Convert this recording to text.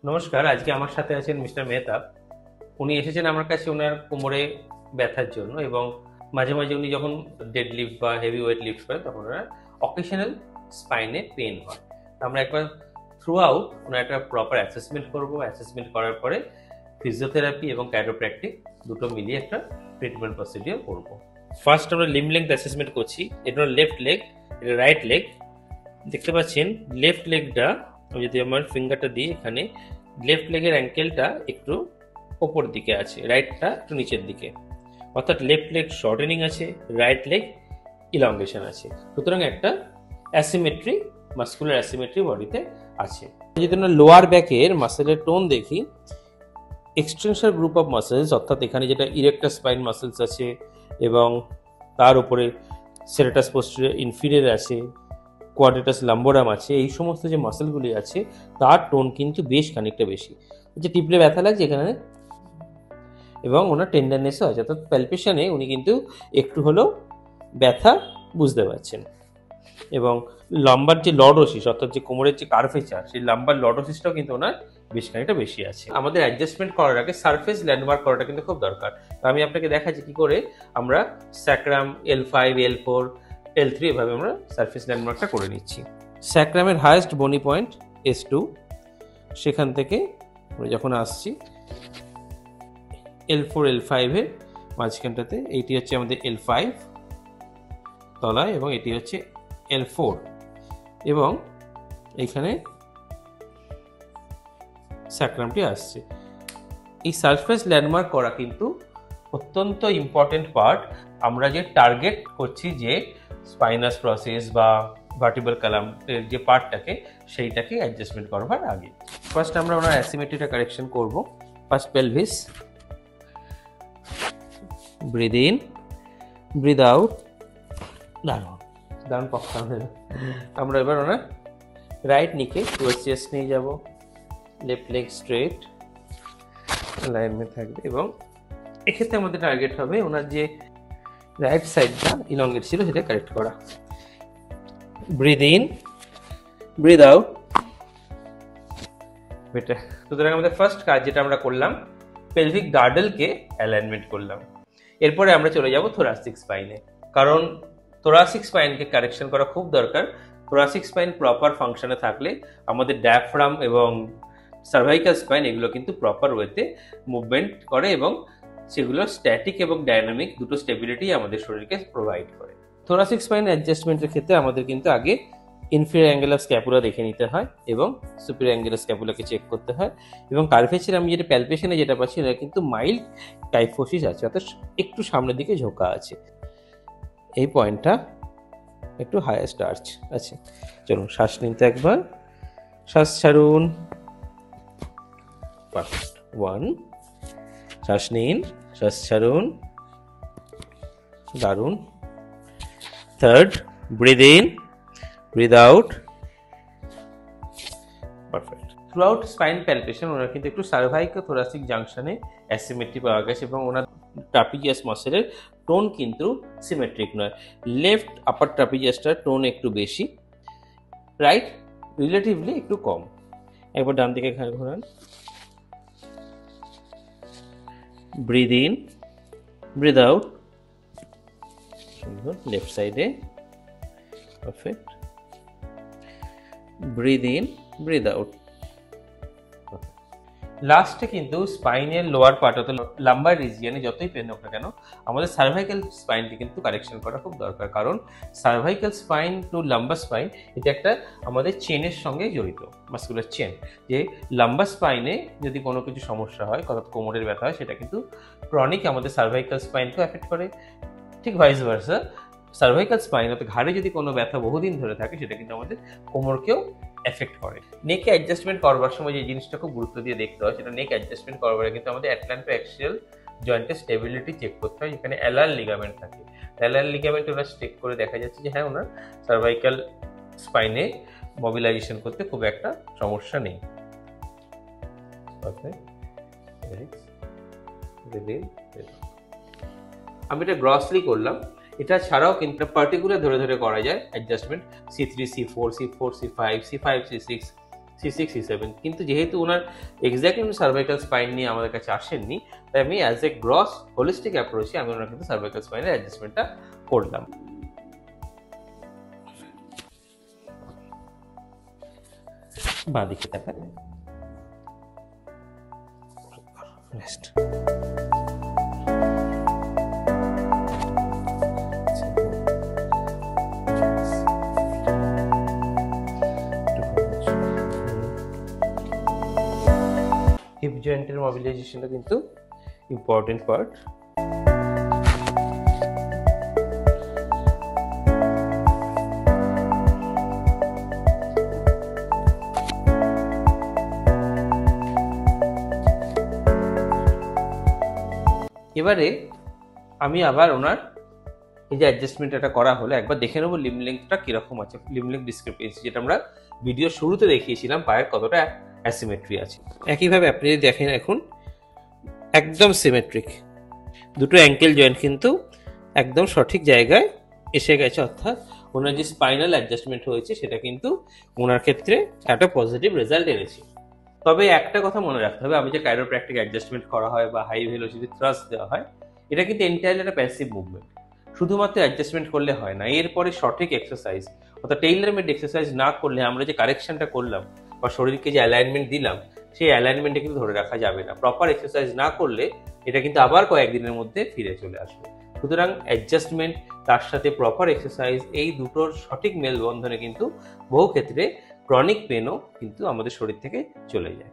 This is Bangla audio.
নমস্কার, আজকে আমার সাথে আছেন মিস্টার মেহতাব। উনি এসেছেন আমার কাছে ওনার কোমরে ব্যথার জন্য, এবং মাঝে মাঝে উনি যখন ডেড লিফট বা হেভি ওয়েট লিফট করেন তখন ওনার অকেশনাল স্পাইনে পেন হয়। তো আমরা একবার থ্রু আউট ওনার একটা প্রপার অ্যাসেসমেন্ট করবো। অ্যাসেসমেন্ট করার পরে ফিজিওথেরাপি এবং ক্যারোপ্র্যাকটিক দুটো মিলিয়ে একটা ট্রিটমেন্ট প্রসিডিওর করবো। ফার্স্ট আমরা লিম লেংথ অ্যাসেসমেন্ট করছি। এটা লেফট লেগ, এটা রাইট লেগ। দেখতে পাচ্ছেন লেফট লেগটা, আমি যদি আমার ফিঙ্গারটা দিই এখানে, লেফট লেগের অ্যাঙ্কেলটা একটু ওপর দিকে আছে, রাইটটা একটু নিচের দিকে, অর্থাৎ লেফট লেগ শর্টেনিং আছে, রাইট লেগ ইলংগেশন আছে। সুতরাং একটা অ্যাসিমেট্রি, মাস্কুলার অ্যাসিমেট্রি বডিতে আছে। যদি আমরা লোয়ার ব্যাকের মাসেলের টোন দেখি, এক্সটেনশন গ্রুপ অফ মাসেলস, অর্থাৎ এখানে যেটা ইরেক্টাস স্পাইন মাসেলস আছে এবং তার উপরে সেরেটাস পোস্টেরিয়র ইনফিরিয়র আছে, কোয়াড্রেটাস লাম্বোরাম আছে, এই সমস্ত যে মাসেলগুলি আছে তার টোন কিন্তু বেশ খানিকটা বেশি। যে টিপলে ব্যথা লাগছে এখানে, এবং ওনার টেন্ডারনেসও আছে, অর্থাৎ প্যালপেশনে উনি কিন্তু একটু হলেও ব্যথা বুঝতে পারছেন। এবং লাম্বার যে লর্ডোসিস, অর্থাৎ যে কোমরের যে কার্ভেচার, সেই লাম্বার লর্ডোসিসটাও কিন্তু ওনার বেশ খানিকটা বেশি আছে। আমাদের অ্যাডজাস্টমেন্ট করার আগে সারফেস ল্যান্ডমার্ক করাটা কিন্তু খুব দরকার। তো আমি আপনাকে দেখাচ্ছি কি করে আমরা স্যাক্রাম, L5, L4, L3 এভাবে আমরা সারফেস ল্যান্ডমার্কটা করে নিচ্ছি। স্যাক্রামের হায়েস্ট বনি পয়েন্ট S2, সেখান থেকে যখন আসছি L4, L5 এর মাঝখানটাতে, এইটি হচ্ছে আমাদের L5 তলায় এবং এটি হচ্ছে L4, এবং এইখানে স্যাক্রামটি আসছে। এই সারফেস ল্যান্ডমার্ক করা কিন্তু অত্যন্ত ইম্পর্টেন্ট পার্ট। আমরা যে টার্গেট করছি যে স্পাইনাস প্রসেস বা ভার্টিব্রাল কালামের যে পার্টটাকে, সেইটাকে অ্যাডজাস্টমেন্ট করবার আগে ফার্স্ট আমরা ওনার অ্যাসিমেট্রিটা কারেকশন করব। First pelvis, breathe in, breathe out, দারুণ পক্ষ। আমরা এবার ওনার রাইট নিকে টুয়ার্ডস চেস্ট নিয়ে যাব, লেফট লেগ স্ট্রেট অ্যালাইনমেন্ট থাকবে, এবং এক্ষেত্রে আমাদের টার্গেট হবে ওনার যে রাইট সাইডটা ইলংগেট ছিল সেটা কারেক্ট করা। Breathe in, breathe out, better. সুতরাং আমাদের ফার্স্ট কাজ যেটা আমরা করলাম, পেলভিক গার্ডেলকে অ্যালাইনমেন্ট করলাম। এরপরে আমরা চলে যাব থোরাসিক স্পাইনে, কারণ থোরাসিক স্পাইনকে কারেকশন করা খুব দরকার। থোরাসিক স্পাইন প্রপার ফাংশনে থাকলে আমাদের ডায়াফ্রাম এবং সার্ভাইকাল স্পাইন এগুলো কিন্তু প্রপার ওয়েতে মুভমেন্ট করে, এবং সেগুলো স্ট্যাটিক এবং ডাইনামিক দুটো স্টেবিলিটি আমাদের শরীরকে প্রোভাইড করে। থোরাসিক স্পাইন অ্যাডজাস্টমেন্টের ক্ষেত্রে আমাদের কিন্তু আগে ইনফিরিয়র অ্যাঙ্গেল অফ স্ক্যাপুলা দেখে নিতে হয় এবং সুপিরিয়র অ্যাঙ্গেল অফ স্ক্যাপুলাকে চেক করতে হয়। এবং কার্ভেচার আমি যেটা প্যালপেশনে যেটা পাচ্ছি, এটা কিন্তু মাইল্ড কাইফোসিস আছে, অর্থাৎ একটু সামনের দিকে ঝোঁকা আছে। এই পয়েন্টটা একটু হাইয়েস্ট আর্চ আছে। চলুন শ্বাস নিতে একবার, শ্বাস ছাড়ুন, পারফেক্ট। 1, শ্বাস নিন, শ্বাস ছাড়ুন, দারুণ। 3rd, breathe in, breathe out, perfect. Throughout spine palpation ওনার কিন্তু একটু সার্ভাইকাল থোরাসিক জাংশনে অ্যাসিমেট্রি পাওয়া গেছে, এবং ওনার ট্রাপিজিয়াস মাসেলের টোন কিন্তু সিমেট্রিক নয়। লেফট আপার ট্রাপিজিয়াসটার টোন একটু বেশি, রাইট রিলেটিভলি একটু কম। একবার ডান দিকে ঘাড় ঘোরান, ব্রিদ ইন, ব্রিদ আউট, সুন্দর। লেফট সাইডে, perfect. Breathe in, breathe out. লাস্টে কিন্তু স্পাইনের লোয়ার পার্ট, অর্থাৎ লাম্বার রিজিয়নে যতই পেন হোক না কেন, আমাদের সার্ভাইকাল স্পাইনটি কিন্তু কারেকশন করা খুব দরকার, কারণ cervical spine to lumbar spine এটা একটা আমাদের চেনের সঙ্গে জড়িত, মাস্কুলার চেন। যে লাম্বার স্পাইনে যদি কোনো কিছু সমস্যা হয়, অর্থাৎ কোমরের ব্যথা হয়, সেটা কিন্তু ক্রনিক আমাদের সার্ভাইকাল স্পাইনকেও এফেক্ট করে। ঠিক ভাইস ভার্সা, সার্ভাইকাল স্পাইন অর্থাৎ ঘাড়ে যদি কোনো ব্যথা বহুদিন ধরে থাকে, সেটা কিন্তু আমাদের কোমরকেও এফেক্ট করে। নেক অ্যাডজাস্টমেন্ট করবার সময় যে জিনিসটা খুব গুরুত্ব দিয়ে দেখতে হয়, সেটা নেক অ্যাডজাস্টমেন্ট করবার কিন্তু আমাদের অ্যাটলান্টো অ্যাক্সিয়াল জয়েন্টের স্টেবিলিটি চেক করতে হয়। এখানে অ্যালার লিগামেন্ট থাকে, অ্যালার লিগামেন্ট ওনার চেক করে দেখা যাচ্ছে যে হ্যাঁ, ওনার সার্ভাইকাল স্পাইনে মোবিলাইজেশন করতে খুব একটা সমস্যা নেই। আমি এটা গ্রসলি করলাম, এটা ছাড়াও কিন্তু পার্টিকুলার ধরে ধরে করা যায় adjustment. C3, C4, C4, C5, C5, C6, C6 C7, কিন্তু যেহেতু ওনার এক্স্যাক্টলি সার্ভাইকাল স্পাইন নিয়ে আমাদের কাছে আসেননি, তাই আমি অ্যাজ এ গ্রস হোলিস্টিক অ্যাপ্রোচে আমি ওনার কিন্তু সার্ভাইকাল স্পাইনের অ্যাডজাস্টমেন্টটা করলাম। বাঁ দিকে তাকান, রেস্ট। হিপ জয়েন্টের মোবিলাইজেশনটা কিন্তু ইম্পর্টেন্ট পার্ট। এবারে আমি আবার ওনার এই যে অ্যাডজাস্টমেন্টটা করা হলো, একবার দেখে নেবো লিম লেন্থটা কিরকম আছে, লিম লেন্থ ডিসক্রিপেন্সি, যেটা আমরা ভিডিও শুরুতে দেখিয়েছিলাম পায়ের কতটা অ্যাসিমেট্রি আছে। একইভাবে আপনি যদি দেখেন এখন একদম সিমেট্রিক, দুটো অ্যাঙ্কেল জয়েন্ট কিন্তু একদম সঠিক জায়গায় এসে গেছে, অর্থাৎ ওনার যে স্পাইনাল অ্যাডজাস্টমেন্ট হয়েছে সেটা কিন্তু ওনার ক্ষেত্রে একটা পজিটিভ রেজাল্ট এনেছে। তবে একটা কথা মনে রাখতে হবে, আমি যে কাইরোপ্র্যাকটিক অ্যাডজাস্টমেন্ট করা হয় বা হাই ভেলোসিটি থ্রাস্ট দেওয়া হয়, এটা কিন্তু এন্টায়ারলি একটা প্যাসিভ মুভমেন্ট। শুধুমাত্র অ্যাডজাস্টমেন্ট করলে হয় না, এরপরে সঠিক এক্সারসাইজ অর্থাৎ টেইলার মেড এক্সারসাইজ না করলে আমরা যে কারেকশনটা করলাম বা শরীরকে যে অ্যালাইনমেন্ট দিলাম, সেই অ্যালাইনমেন্টে কিন্তু ধরে রাখা যাবে না। প্রপার এক্সারসাইজ না করলে এটা কিন্তু আবার কয়েকদিনের মধ্যে ফিরে চলে আসবে। সুতরাং অ্যাডজাস্টমেন্ট তার সাথে প্রপার এক্সারসাইজ, এই দুটোর সঠিক মেলবন্ধনে কিন্তু বহু ক্ষেত্রে ক্রনিক পেনও কিন্তু আমাদের শরীর থেকে চলে যায়।